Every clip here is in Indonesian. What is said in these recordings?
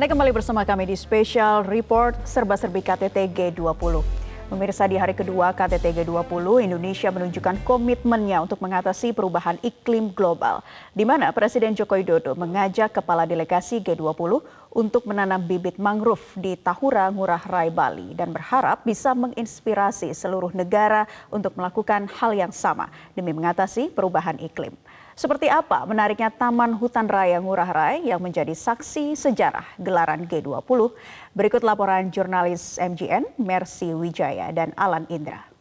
Anda kembali bersama kami di Special Report Serba-Serbi KTT G20. Pemirsa, di hari kedua KTT G20, Indonesia menunjukkan komitmennya untuk mengatasi perubahan iklim global, di mana Presiden Joko Widodo mengajak kepala delegasi G20 untuk menanam bibit mangrove di Tahura, Ngurah Rai, Bali, dan berharap bisa menginspirasi seluruh negara untuk melakukan hal yang sama demi mengatasi perubahan iklim. Seperti apa menariknya Taman Hutan Raya Ngurah Rai yang menjadi saksi sejarah gelaran G20? Berikut laporan jurnalis MGN, Mercy Wijaya dan Alan Indra.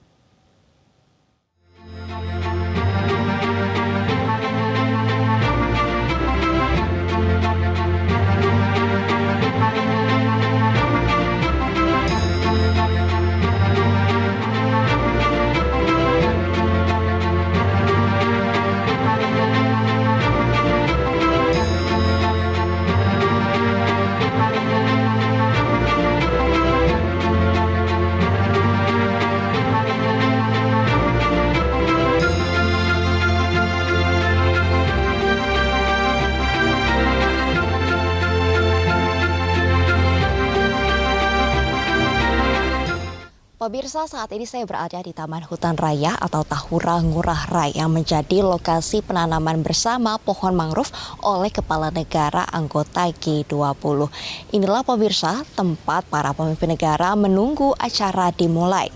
Pemirsa, saat ini saya berada di Taman Hutan Raya atau Tahura Ngurah Rai yang menjadi lokasi penanaman bersama pohon mangrove oleh kepala negara anggota G20. Inilah pemirsa tempat para pemimpin negara menunggu acara dimulai,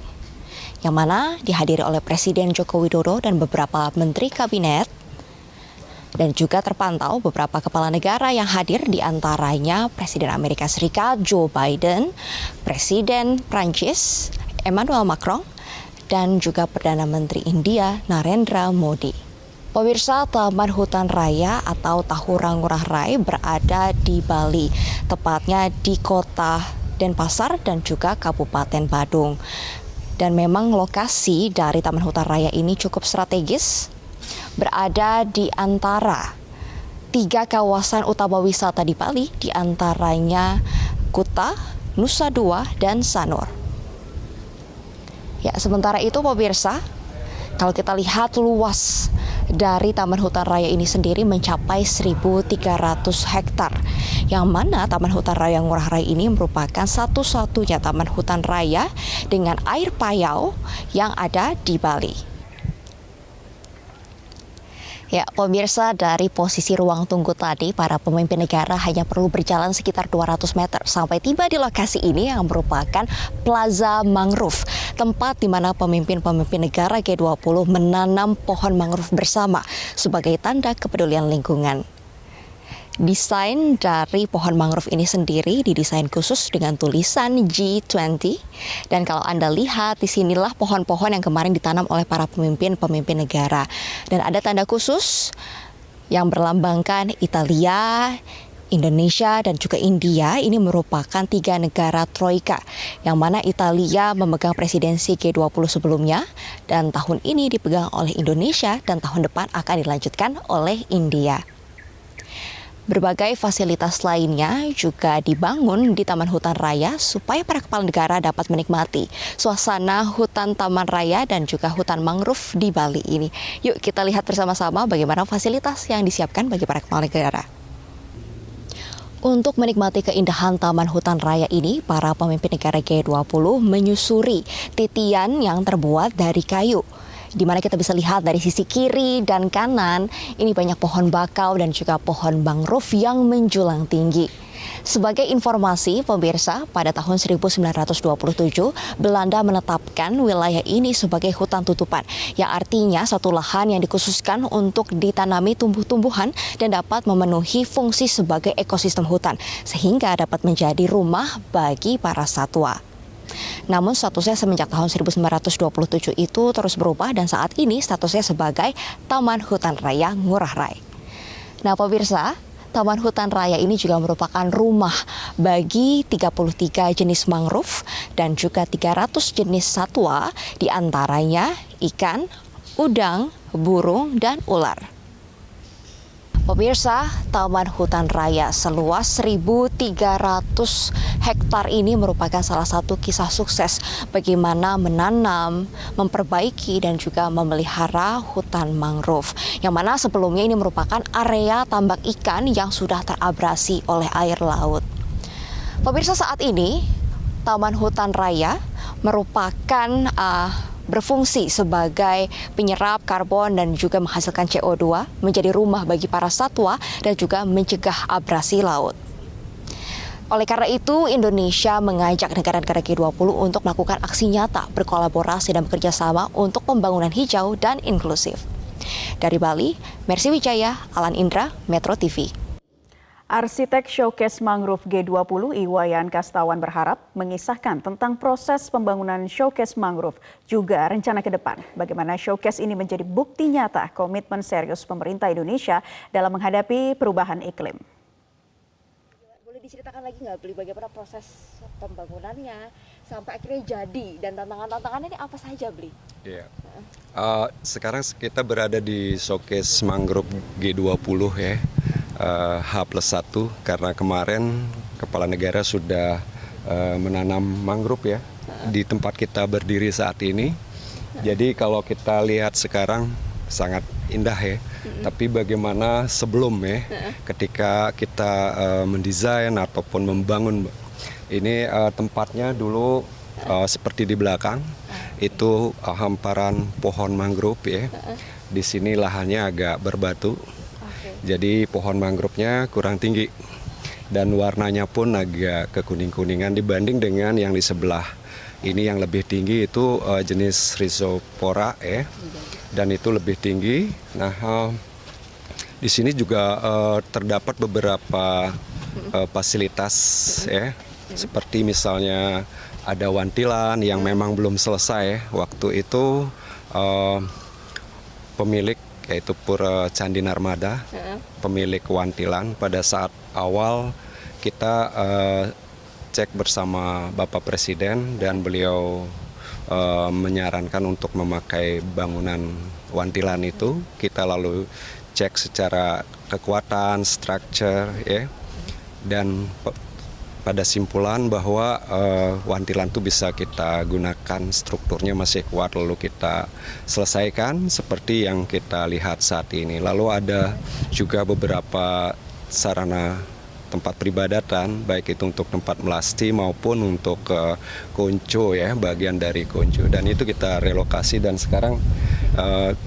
yang mana dihadiri oleh Presiden Joko Widodo dan beberapa menteri kabinet. Dan juga terpantau beberapa kepala negara yang hadir, di antaranya Presiden Amerika Serikat Joe Biden, Presiden Prancis Emmanuel Macron, dan juga Perdana Menteri India Narendra Modi. Pemirsa, Taman Hutan Raya atau Tahura Ngurah Rai berada di Bali, tepatnya di kota Denpasar dan juga Kabupaten Badung. Dan memang lokasi dari Taman Hutan Raya ini cukup strategis, berada di antara 3 kawasan utama wisata di Bali, di antaranya Kuta, Nusa Dua, dan Sanur. Ya, sementara itu pemirsa, kalau kita lihat luas dari Taman Hutan Raya ini sendiri mencapai 1.300 hektar. Yang mana Taman Hutan Raya Ngurah Rai ini merupakan satu-satunya taman hutan raya dengan air payau yang ada di Bali. Ya, pemirsa, dari posisi ruang tunggu tadi, para pemimpin negara hanya perlu berjalan sekitar 200 meter sampai tiba di lokasi ini yang merupakan Plaza Mangrove, tempat di mana pemimpin-pemimpin negara G20 menanam pohon mangrove bersama sebagai tanda kepedulian lingkungan. Desain dari pohon mangrove ini sendiri didesain khusus dengan tulisan G20. Dan kalau Anda lihat, disinilah pohon-pohon yang kemarin ditanam oleh para pemimpin-pemimpin negara. Dan ada tanda khusus yang berlambangkan Italia, Indonesia, dan juga India. Ini merupakan 3 negara troika, yang mana Italia memegang presidensi G20 sebelumnya, dan tahun ini dipegang oleh Indonesia, dan tahun depan akan dilanjutkan oleh India. Berbagai fasilitas lainnya juga dibangun di Taman Hutan Raya supaya para kepala negara dapat menikmati suasana hutan taman raya dan juga hutan mangrove di Bali ini. Yuk kita lihat bersama-sama bagaimana fasilitas yang disiapkan bagi para kepala negara. Untuk menikmati keindahan Taman Hutan Raya ini, para pemimpin negara G20 menyusuri titian yang terbuat dari kayu, di mana kita bisa lihat dari sisi kiri dan kanan, ini banyak pohon bakau dan juga pohon mangrove yang menjulang tinggi. Sebagai informasi, pemirsa, pada tahun 1927, Belanda menetapkan wilayah ini sebagai hutan tutupan, yang artinya satu lahan yang dikhususkan untuk ditanami tumbuh-tumbuhan dan dapat memenuhi fungsi sebagai ekosistem hutan, sehingga dapat menjadi rumah bagi para satwa. Namun statusnya semenjak tahun 1927 itu terus berubah, dan saat ini statusnya sebagai Taman Hutan Raya Ngurah Rai. Nah pemirsa, Taman Hutan Raya ini juga merupakan rumah bagi 33 jenis mangrove dan juga 300 jenis satwa, di antaranya ikan, udang, burung, dan ular. Pemirsa, Taman Hutan Raya seluas 1.300 hektar ini merupakan salah satu kisah sukses bagaimana menanam, memperbaiki, dan juga memelihara hutan mangrove. Yang mana sebelumnya ini merupakan area tambak ikan yang sudah terabrasi oleh air laut. Pemirsa, saat ini Taman Hutan Raya merupakan berfungsi sebagai penyerap karbon dan juga menghasilkan CO2, menjadi rumah bagi para satwa dan juga mencegah abrasi laut. Oleh karena itu, Indonesia mengajak negara-negara G20 untuk melakukan aksi nyata, berkolaborasi dan bekerja sama untuk pembangunan hijau dan inklusif. Dari Bali, Mercy Wijaya, Alan Indra, Metro TV. Arsitek Showcase Mangrove G20 Iwayan Kastawan berharap mengisahkan tentang proses pembangunan Showcase Mangrove, juga rencana ke depan. Bagaimana Showcase ini menjadi bukti nyata komitmen serius pemerintah Indonesia dalam menghadapi perubahan iklim. Boleh diceritakan lagi nggak, Bli, bagaimana proses pembangunannya sampai akhirnya jadi dan tantangan-tantangannya ini apa saja, Bli? Iya. Sekarang kita berada di Showcase Mangrove G20 ya. H+1 karena kemarin kepala negara sudah menanam mangrove ya di tempat kita berdiri saat ini. Jadi kalau kita lihat sekarang sangat indah ya. Tapi bagaimana sebelum ya, ketika kita mendesain ataupun membangun ini tempatnya dulu seperti di belakang itu hamparan pohon mangrove ya. Di sini lahannya agak berbatu. Jadi pohon mangrove-nya kurang tinggi dan warnanya pun agak kekuning-kuningan dibanding dengan yang di sebelah. Ini yang lebih tinggi itu jenis Rhizopora ya, dan itu lebih tinggi. Nah, di sini juga terdapat beberapa fasilitas ya, seperti misalnya ada wantilan yang memang belum selesai. Waktu itu pemilik yaitu Pura Candi Narmada, pemilik wantilan, pada saat awal kita cek bersama Bapak Presiden dan beliau menyarankan untuk memakai bangunan wantilan itu. Kita lalu cek secara kekuatan, structure ya, dan pada simpulan bahwa wantilan itu bisa kita gunakan, strukturnya masih kuat, lalu kita selesaikan seperti yang kita lihat saat ini. Lalu ada juga beberapa sarana tempat peribadatan, baik itu untuk tempat melasti maupun untuk konco ya, bagian dari konco. Dan itu kita relokasi dan sekarang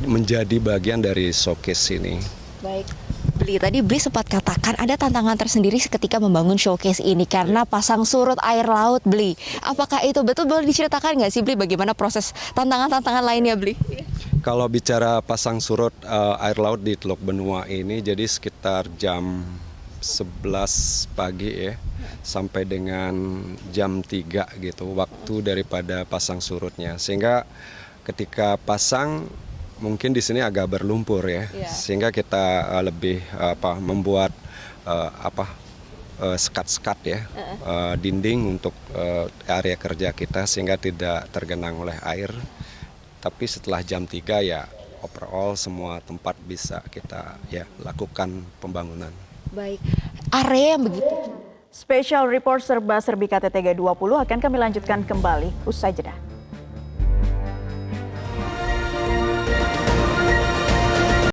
menjadi bagian dari showcase ini. Baik. Bli, tadi Bli sempat katakan ada tantangan tersendiri ketika membangun showcase ini karena pasang surut air laut, Bli. Apakah itu betul? Boleh diceritakan nggak sih, Bli, bagaimana proses tantangan-tantangan lainnya, Bli? Kalau bicara pasang surut air laut di Teluk Benua ini, jadi sekitar jam 11 pagi ya, sampai dengan jam 3 gitu, waktu daripada pasang surutnya. Sehingga ketika pasang, mungkin di sini agak berlumpur ya, sehingga kita lebih membuat sekat-sekat ya, dinding untuk area kerja kita sehingga tidak tergenang oleh air. Tapi setelah jam 3 ya overall semua tempat bisa kita ya lakukan pembangunan. Baik, area yang begitu. Special Report Serba-Serbi KTT G20 akan kami lanjutkan kembali usai jeda.